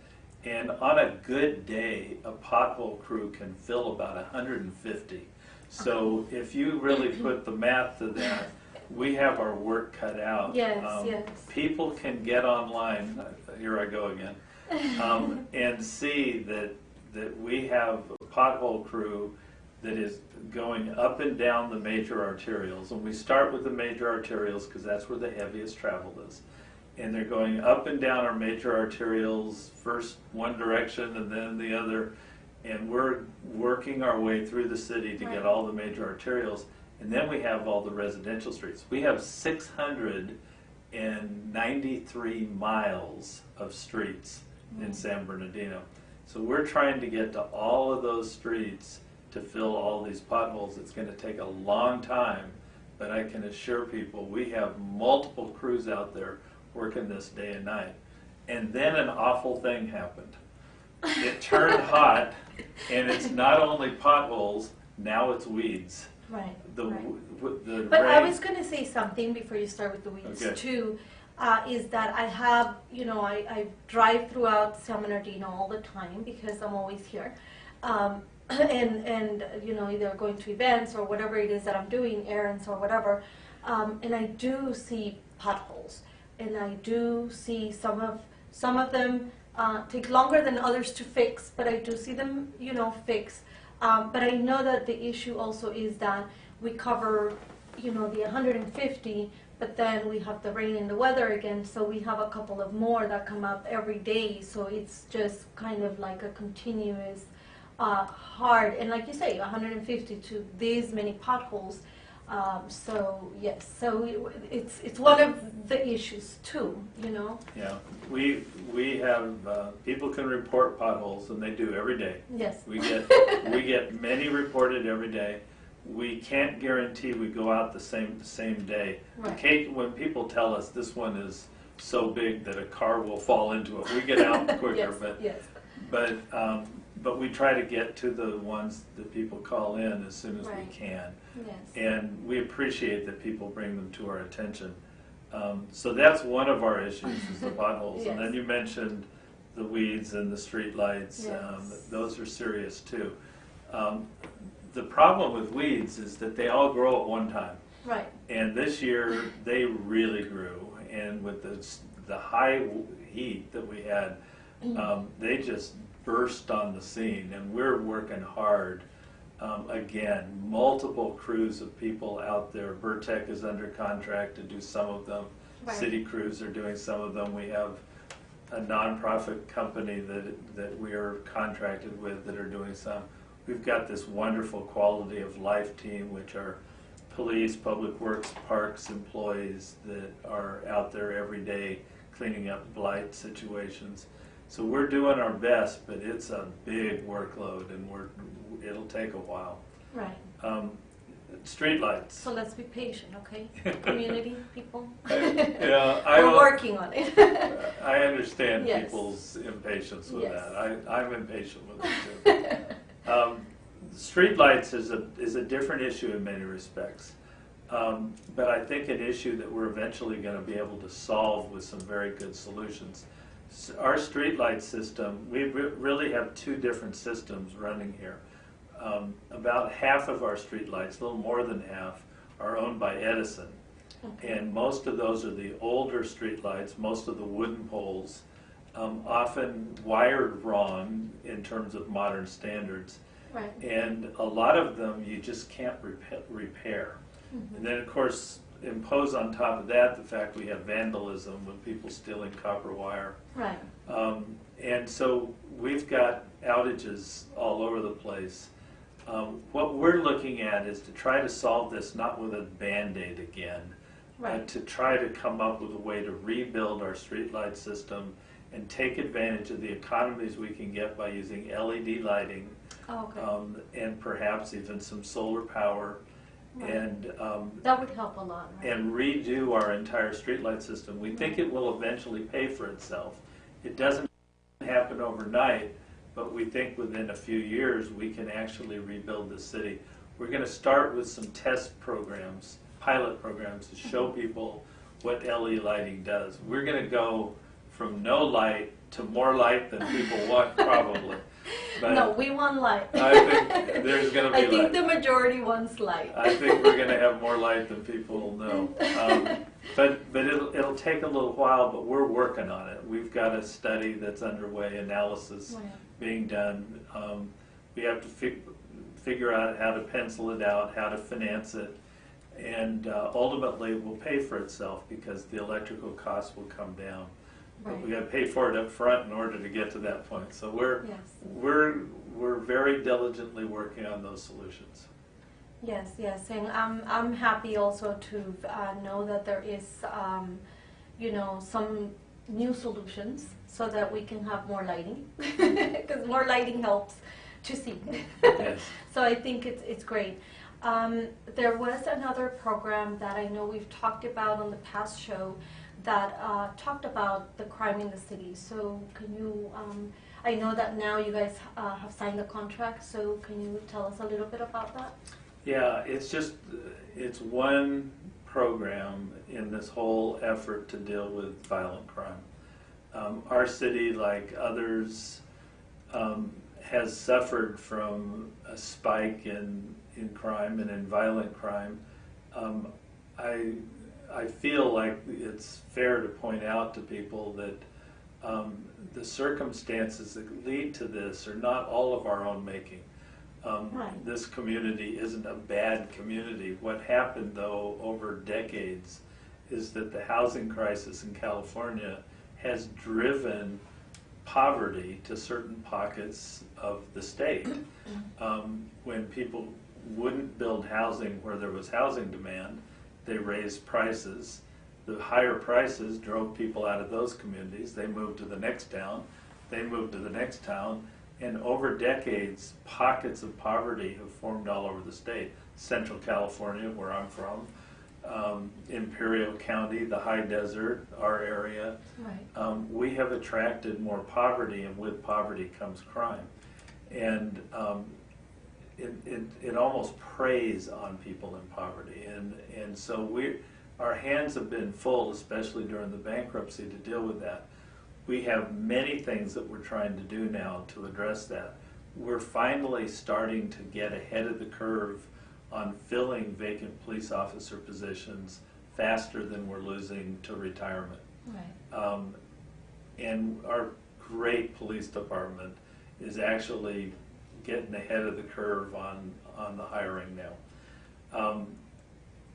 And on a good day, a pothole crew can fill about 150. So if you really put the math to that, we have our work cut out. Yes. People can get online, here I go again, and see that we have a pothole crew that is going up and down the major arterials. And we start with the major arterials because that's where the heaviest travel is. And they're going up and down our major arterials, first one direction and then the other. And we're working our way through the city to get all the major arterials. And then we have all the residential streets. We have 693 miles of streets in San Bernardino. So we're trying to get to all of those streets to fill all these potholes. It's going to take a long time, but I can assure people we have multiple crews out there working this day and night. And then an awful thing happened. It turned hot, and it's not only potholes, now it's weeds. Right. But I was going to say something before you start with the weeds too, is that I have, I drive throughout San Bernardino all the time because I'm always here. And either going to events or whatever it is that I'm doing, errands or whatever, and I do see potholes, and I do see some of them take longer than others to fix, but I do see them, fix. But I know that the issue also is that we cover, the 150, but then we have the rain and the weather again, so we have a couple of more that come up every day. So it's just kind of like a continuous hard, and like you say, 150 to these many potholes. So yes, so it's one of the issues too, you know. Yeah, we have people can report potholes, and they do every day. Yes. We get many reported every day. We can't guarantee we go out the same day. Right. When people tell us this one is so big that a car will fall into it, we get out quicker. Yes, but we try to get to the ones that people call in as soon as we can. Yes. And we appreciate that people bring them to our attention. So that's one of our issues is the potholes. Yes. And then you mentioned the weeds and the street lights. Yes. Those are serious too. The problem with weeds is that they all grow at one time. Right. And this year they really grew. And with the high heat that we had, they just burst on the scene. And we're working hard. Again, multiple crews of people out there. Burtec is under contract to do some of them. Right. City crews are doing some of them. We have a nonprofit company that we are contracted with that are doing some. We've got this wonderful quality of life team, which are police, public works, parks employees that are out there every day cleaning up blight situations. So we're doing our best, but it's a big workload, and it'll take a while. Right. Streetlights. So let's be patient, okay? Community people. Yeah, we're working on it. I understand Yes. people's impatience with Yes. that. I'm impatient with it too. Streetlights is a different issue in many respects, but I think an issue that we're eventually going to be able to solve with some very good solutions. Our streetlight system, we really have two different systems running here. About half of our streetlights, a little more than half, are owned by Edison. Okay. And most of those are the older streetlights, most of the wooden poles, often wired wrong in terms of modern standards. Right. And a lot of them you just can't repair. Mm-hmm. And then, of course, impose on top of that the fact we have vandalism with people stealing copper wire. Right. And so we've got outages all over the place. What we're looking at is to try to solve this not with a Band-Aid again, Right. but to try to come up with a way to rebuild our streetlight system and take advantage of the economies we can get by using LED lighting, Oh, okay. and perhaps even some solar power, Right. and That would help a lot, right? and redo our entire streetlight system. We think it will eventually pay for itself. It doesn't happen overnight, but we think within a few years we can actually rebuild the city. We're going to start with some test programs, pilot programs, to show people what LED lighting does. We're going to go from no light to more light than people want, probably. But no, we want light. I think there's going to be I think light. the majority wants light. I think we're going to have more light than people know. But it'll take a little while, but we're working on it. We've got a study that's underway, analysis Right. being done. We have to figure out how to pencil it out, how to finance it, and ultimately it will pay for itself because the electrical costs will come down. But Right. we got to pay for it up front in order to get to that point. So Yes. we're very diligently working on those solutions. Yes, yes, and I'm happy also to know that there is, some new solutions so that we can have more lighting, because more lighting helps to see. Yes. So I think it's great. There was another program that I know we've talked about on the past show that talked about the crime in the city. So can you? I know that now you guys have signed a contract. So can you tell us a little bit about that? Yeah, it's one program in this whole effort to deal with violent crime. Our city, like others, has suffered from a spike in crime and in violent crime. I feel like it's fair to point out to people that the circumstances that lead to this are not all of our own making. Right. This community isn't a bad community. What happened, though, over decades is that the housing crisis in California has driven poverty to certain pockets of the state. When people wouldn't build housing where there was housing demand, they raised prices. The higher prices drove people out of those communities. They moved to the next town. They moved to the next town. And over decades, pockets of poverty have formed all over the state. Central California, where I'm from, Imperial County, the high desert, our area. Right. We have attracted more poverty, and with poverty comes crime. And it almost preys on people in poverty. And so our hands have been full, especially during the bankruptcy, to deal with that. We have many things that we're trying to do now to address that. We're finally starting to get ahead of the curve on filling vacant police officer positions faster than we're losing to retirement. Right. And our great police department is actually getting ahead of the curve on the hiring now.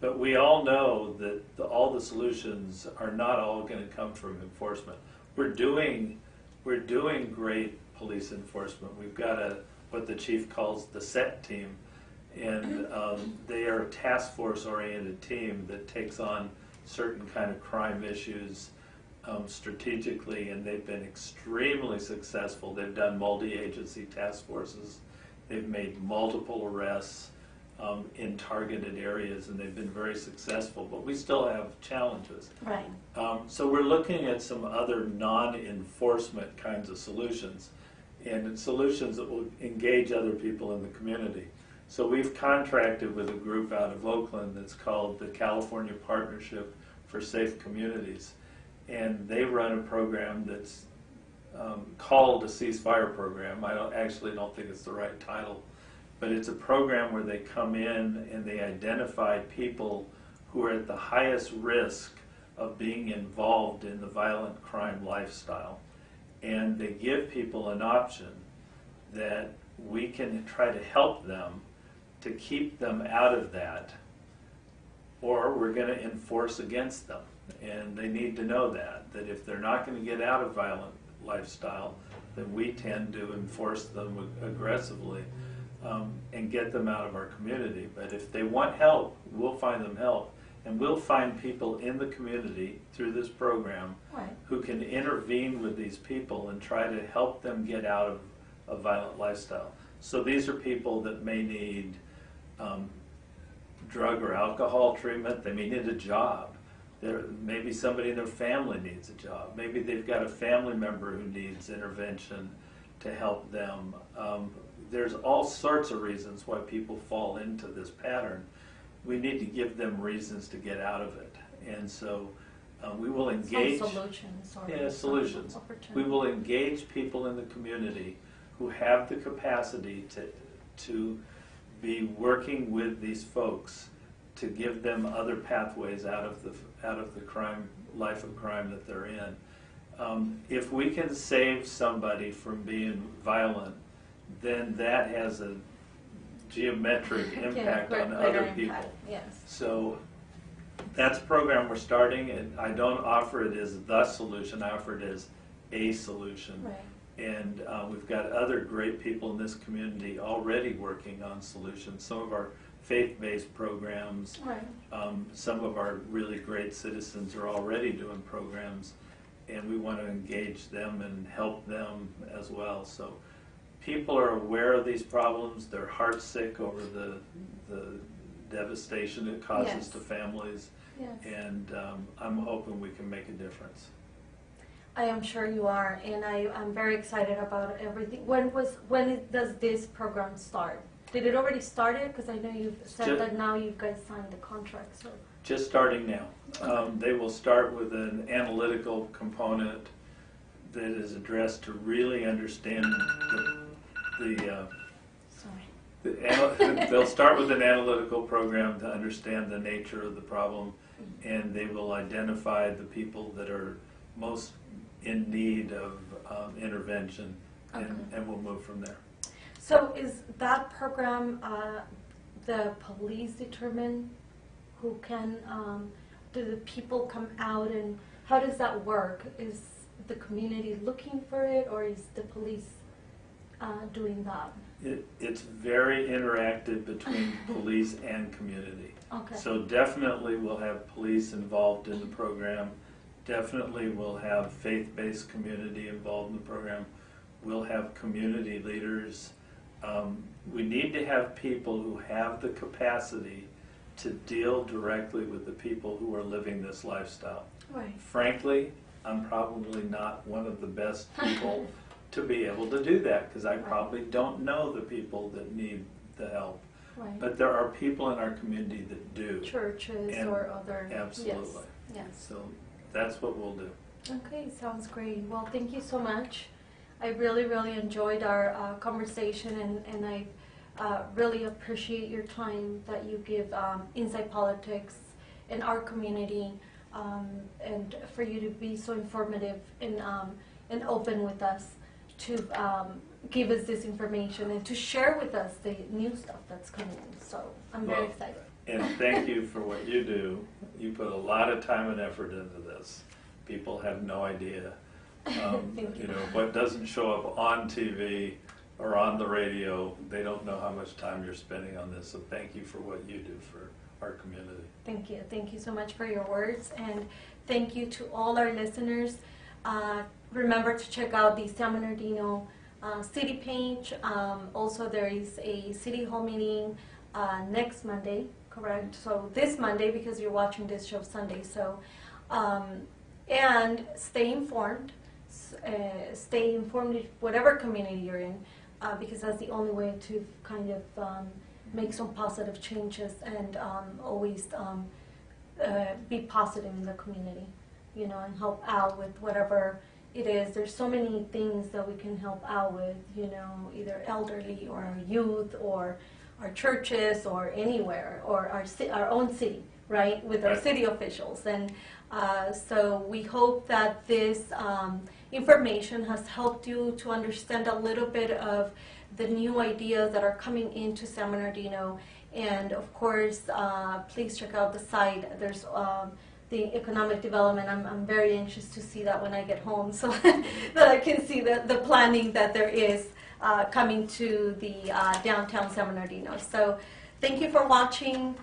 But we all know that all the solutions are not all going to come from enforcement. We're doing great police enforcement. We've got what the chief calls the SET team, and they are a task force oriented team that takes on certain kind of crime issues strategically, and they've been extremely successful. They've done multi-agency task forces. They've made multiple arrests in targeted areas, and they've been very successful, but we still have challenges. Right. So we're looking at some other non-enforcement kinds of solutions, and solutions that will engage other people in the community. So we've contracted with a group out of Oakland that's called the California Partnership for Safe Communities, and they run a program that's called a ceasefire program. I don't think it's the right title, but it's a program where they come in and they identify people who are at the highest risk of being involved in the violent crime lifestyle. And they give people an option that we can try to help them to keep them out of that, or we're going to enforce against them. And they need to know that if they're not going to get out of violent lifestyle, then we tend to enforce them aggressively and get them out of our community. But if they want help, we'll find them help. And we'll find people in the community through this program who can intervene with these people and try to help them get out of a violent lifestyle. So these are people that may need drug or alcohol treatment. They may need a job. Maybe somebody in their family needs a job. Maybe they've got a family member who needs intervention to help them. There's all sorts of reasons why people fall into this pattern. We need to give them reasons to get out of it. And so we will engage... Some solutions. Solutions. We will engage people in the community who have the capacity to be working with these folks to give them other pathways out of the life of crime that they're in. If we can save somebody from being violent, then that has a geometric impact on other people. Yes. So that's a program we're starting, and I don't offer it as the solution, I offer it as a solution. Right. And we've got other great people in this community already working on solutions. Some of our faith-based programs, some of our really great citizens are already doing programs, and we want to engage them and help them as well. So people are aware of these problems. They're heartsick over the devastation it causes to families, and I'm hoping we can make a difference. I am sure you are, and I'm very excited about everything. When does this program start? Did it already start it? Because I know you've said that now you guys signed the contract. So just starting now. They will start with an analytical component that is addressed to really understand they'll start with an analytical program to understand the nature of the problem, and they will identify the people that are most in need of intervention, and we'll move from there. So is that program, the police determine who can do the people come out, and how does that work? Is the community looking for it, or is the police doing that? It's very interactive between police and community. Okay. So definitely we'll have police involved in the program. Definitely we'll have faith-based community involved in the program. We'll have community leaders. We need to have people who have the capacity to deal directly with the people who are living this lifestyle. Right. Frankly, I'm probably not one of the best people to be able to do that, because I probably don't know the people that need the help. Right. But there are people in our community that do. Churches And or other. absolutely. Yes. So that's what we'll do. Okay, sounds great. Well, thank you so much. I really, really enjoyed our conversation, and I really appreciate your time that you give Inside Politics in our community, and for you to be so informative and open with us to give us this information and to share with us the new stuff that's coming in. So I'm very excited. And thank you for what you do. You put a lot of time and effort into this. People have no idea. You know, what doesn't show up on TV or on the radio, they don't know how much time you're spending on this. So thank you for what you do for our community. Thank you. Thank you so much for your words, and thank you to all our listeners. Remember to check out the San Bernardino city page. Also, there is a city hall meeting next Monday, correct? So this Monday, because you're watching this show Sunday. So, and stay informed. Stay informed in whatever community you're in, because that's the only way to kind of make some positive changes and always be positive in the community, you know, and help out with whatever it is. There's so many things that we can help out with, you know, either elderly or our youth or our churches or anywhere, or our own city, right, with our city officials. And so we hope that this information has helped you to understand a little bit of the new ideas that are coming into San Bernardino. And of course, please check out the site. There's the economic development. I'm very anxious to see that when I get home, so that I can see the planning that there is coming to the downtown San Bernardino. So thank you for watching.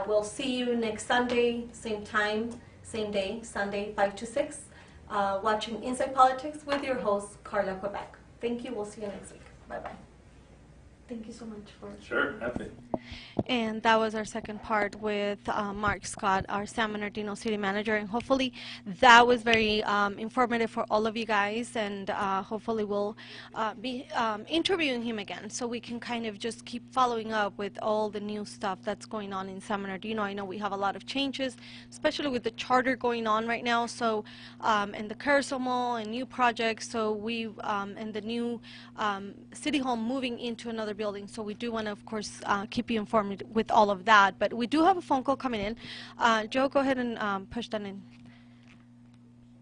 We'll see you next Sunday, same time, same day, Sunday, 5 to 6, watching Inside Politics with your host, Carla Quebec. Thank you. We'll see you next week. Bye-bye. Thank you so much for... Sure, happy. And that was our second part with Mark Scott, our San Bernardino City Manager. And hopefully that was very informative for all of you guys. And hopefully we'll be interviewing him again, so we can kind of just keep following up with all the new stuff that's going on in San Bernardino. I know we have a lot of changes, especially with the charter going on right now. So, and the Carousel Mall and new projects. So we, and the new City Hall moving into another building. So we do want to, of course, keep you informed with all of that. But we do have a phone call coming in. Joe, go ahead and push that in.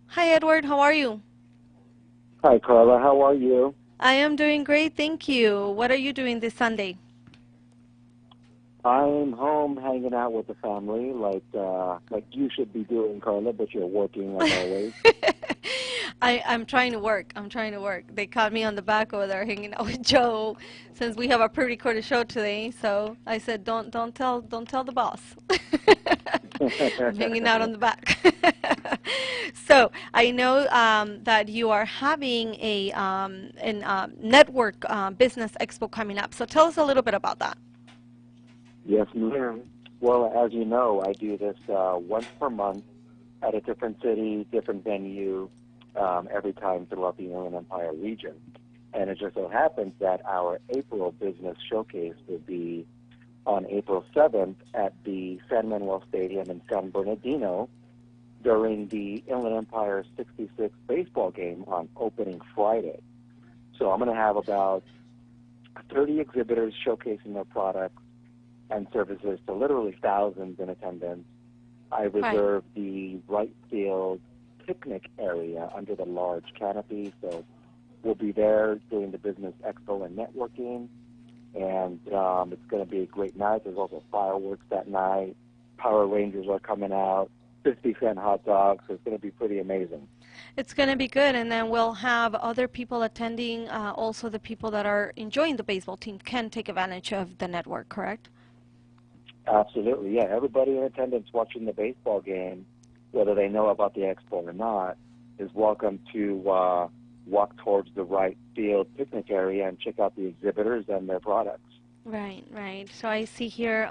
Hi, Edward. How are you? Hi, Carla. How are you? I am doing great, thank you. What are you doing this Sunday? I'm home hanging out with the family, like you should be doing, Carla, but you're working as always. I'm trying to work. They caught me on the back over there hanging out with Joe, since we have a pre-recorded show today. So I said, don't tell the boss. I'm hanging out on the back. So I know that you are having a network business expo coming up. So tell us a little bit about that. Yes, ma'am. Well, as you know, I do this once per month at a different city, different venue, every time throughout the Inland Empire region. And it just so happens that our April business showcase will be on April 7th at the San Manuel Stadium in San Bernardino during the Inland Empire 66 baseball game on opening Friday. So I'm going to have about 30 exhibitors showcasing their products and services to literally thousands in attendance. I reserved the right field picnic area under the large canopy, so we'll be there doing the business expo and networking, and it's going to be a great night. There's also fireworks that night. Power Rangers are coming out. 50-cent hot dogs. So it's going to be pretty amazing. It's going to be good, and then we'll have other people attending. Also, the people that are enjoying the baseball team can take advantage of the network, correct? Absolutely, yeah. Everybody in attendance watching the baseball game, whether they know about the expo or not, is welcome to walk towards the right field picnic area and check out the exhibitors and their products. Right, right. So I see here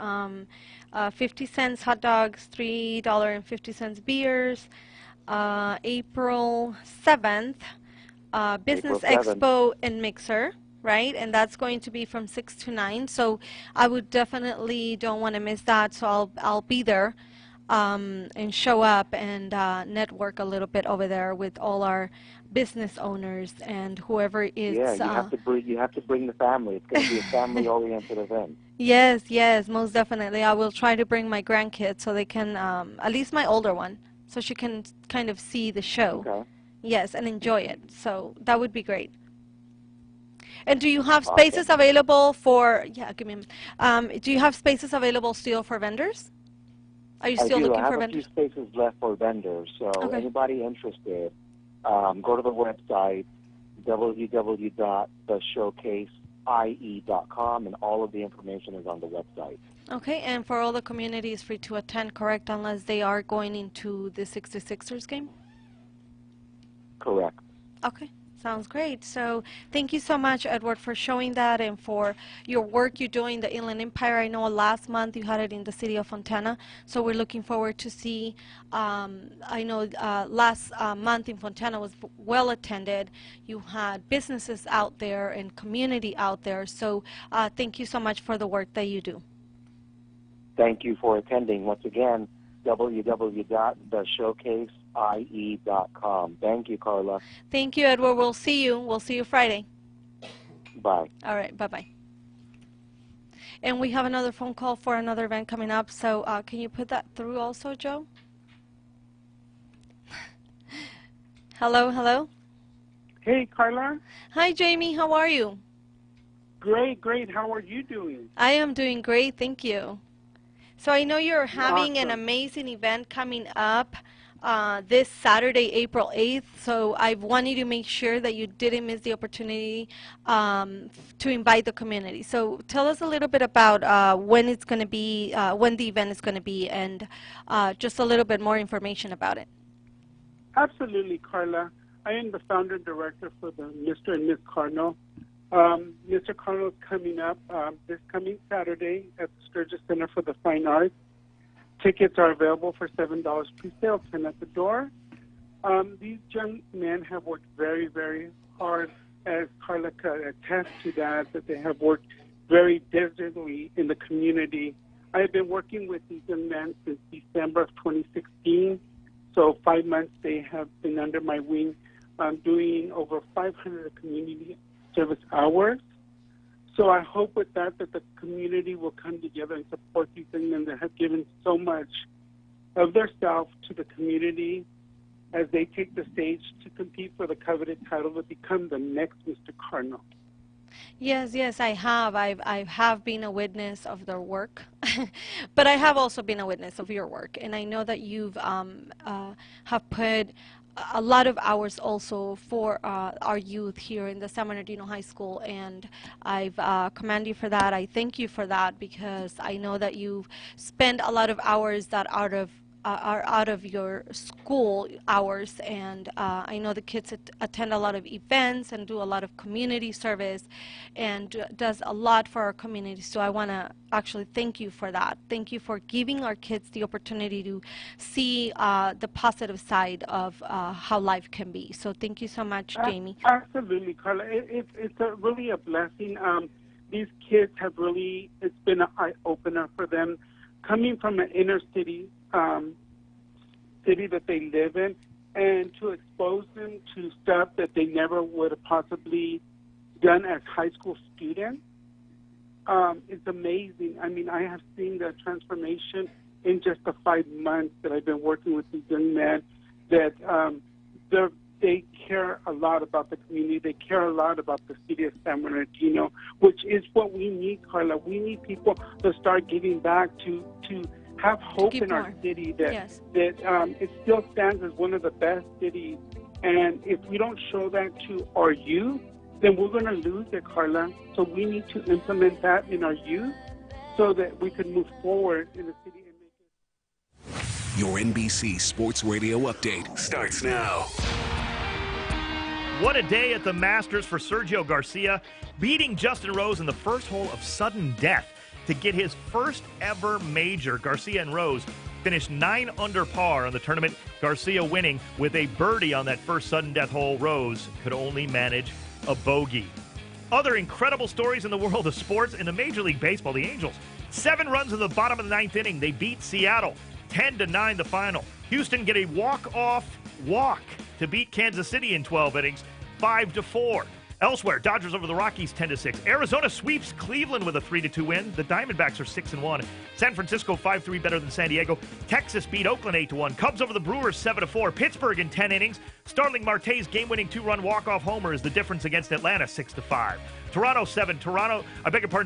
50 cents hot dogs, $3.50 beers, April 7th, Business April 7th. Expo and Mixer, right? And that's going to be from 6 to 9. So I would definitely don't want to miss that. So I'll be there and show up and network a little bit over there with all our business owners and whoever is. Yeah, you have to bring the family. It's going to be a family-oriented event. Yes, yes, most definitely. I will try to bring my grandkids so they can, at least my older one, so she can kind of see the show. Okay. Yes, and enjoy it. So that would be great. And do you have spaces available for? Yeah, give me a minute. Do you have spaces available still for vendors? Are you still looking for vendors? I have a few spaces left for vendors. So anybody interested, go to the website www.theshowcaseie.com, and all of the information is on the website. Okay, and for all the community is free to attend, correct, unless they are going into the 66ers game? Correct. Okay, sounds great. So thank you so much, Edward, for showing that and for your work you do in the Inland Empire. I know last month you had it in the city of Fontana, so we're looking forward to see. I know last month in Fontana was well attended. You had businesses out there and community out there, so thank you so much for the work that you do. Thank you for attending. Once again, www.theshowcaseie.com. Thank you, Carla. Thank you, Edward. We'll see you. We'll see you Friday. Bye. All right. Bye-bye. And we have another phone call for another event coming up. So can you put that through also, Joe? Hello, hello. Hey, Carla. Hi, Jamie. How are you? Great, great. How are you doing? I am doing great. Thank you. So I know you're having an amazing event coming up this Saturday, April 8th. So I wanted to make sure that you didn't miss the opportunity to invite the community. So tell us a little bit about when it's going to be, when the event is going to be, and just a little bit more information about it. Absolutely, Carla. I am the founder and director for the Mr. and Miss Cardinal. Mr. Cardinal is coming up this coming Saturday at the Sturgis Center for the Fine Arts. Tickets are available for $7 pre-sale, 10 at the door. These young men have worked very, very hard, as Carla could attest to that they have worked very diligently in the community. I have been working with these young men since December of 2016. So 5 months they have been under my wing, doing over 500 community service hours. So I hope with that the community will come together and support these young men that have given so much of their self to the community as they take the stage to compete for the coveted title to become the next Mr. Cardinal. Yes, yes, I have. I have been a witness of their work, but I have also been a witness of your work, and I know that you've have put a lot of hours also for our youth here in the San Bernardino High School, and I've commend you for that. I thank you for that because I know that you've spent a lot of hours that are out of your school hours, and I know the kids attend a lot of events and do a lot of community service and does a lot for our community. So I want to actually thank you for that. Thank you for giving our kids the opportunity to see the positive side of how life can be. So thank you so much, Jamie. Absolutely, Carla. It's really a blessing. These kids have really, it's been an eye-opener for them. Coming from an inner city that they live in, and to expose them to stuff that they never would have possibly done as high school students, it's amazing. I mean, I have seen the transformation in just the 5 months that I've been working with these young men, that they care a lot about the community. They care a lot about the city of San Bernardino, which is what we need, Carla. We need people to start giving back, to have hope keep in our going. city that Yes. it still stands as one of the best cities. And if we don't show that to our youth, then we're going to lose it, Carla. So we need to implement that in our youth so that we can move forward in the city. Your NBC Sports Radio update starts now. What a day at the Masters for Sergio Garcia, beating Justin Rose in the first hole of sudden death to get his first ever major. Garcia and Rose finished 9 under par on the tournament, Garcia winning with a birdie on that first sudden death hole. Rose could only manage a bogey. Other incredible stories in the world of sports. In the Major League Baseball, the Angels, 7 runs in the bottom of the 9th inning. They beat Seattle 10-9 the final. Houston get a walk-off walk to beat Kansas City in 12 innings, 5-4. Elsewhere, Dodgers over the Rockies 10-6. Arizona sweeps Cleveland with a 3-2 win. The Diamondbacks are 6-1. San Francisco 5-3 better than San Diego. Texas beat Oakland 8-1. Cubs over the Brewers 7-4. Pittsburgh in 10 innings. Starling Marte's game-winning 2-run walk-off homer is the difference against Atlanta 6-5. Toronto 7.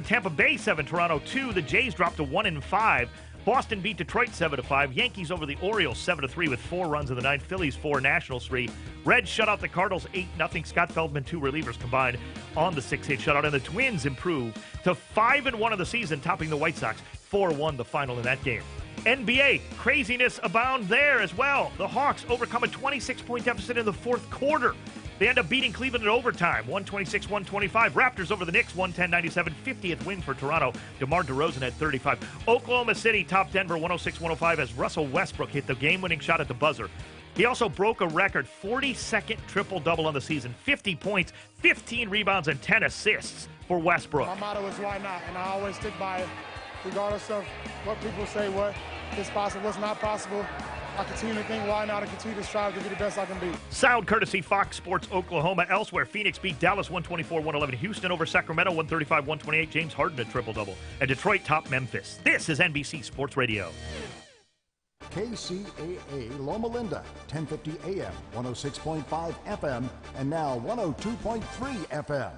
Tampa Bay 7. Toronto 2. The Jays dropped to 1-5. Boston beat Detroit 7-5. Yankees over the Orioles 7-3 with 4 runs in the ninth. Phillies 4, Nationals 3. Reds shut out the Cardinals 8-0. Scott Feldman 2 relievers combined on the 6-hit shutout. And the Twins improved to 5-1 of the season, topping the White Sox 4-1 the final in that game. NBA, craziness abound there as well. The Hawks overcome a 26-point deficit in the fourth quarter. They end up beating Cleveland in overtime, 126-125. Raptors over the Knicks, 110-97. 50th win for Toronto. DeMar DeRozan had 35. Oklahoma City topped Denver 106-105 as Russell Westbrook hit the game-winning shot at the buzzer. He also broke a record 42nd triple-double on the season, 50 points, 15 rebounds, and 10 assists for Westbrook. My motto is why not, and I always stick by it, regardless of what people say, what is possible, what's not possible. I continue to think why not and continue to strive to be the best I can be. Sound courtesy Fox Sports Oklahoma. Elsewhere, Phoenix beat Dallas 124-111. Houston over Sacramento 135-128. James Harden a triple-double. And Detroit topped Memphis. This is NBC Sports Radio. KCAA Loma Linda, 1050 AM, 106.5 FM, and now 102.3 FM.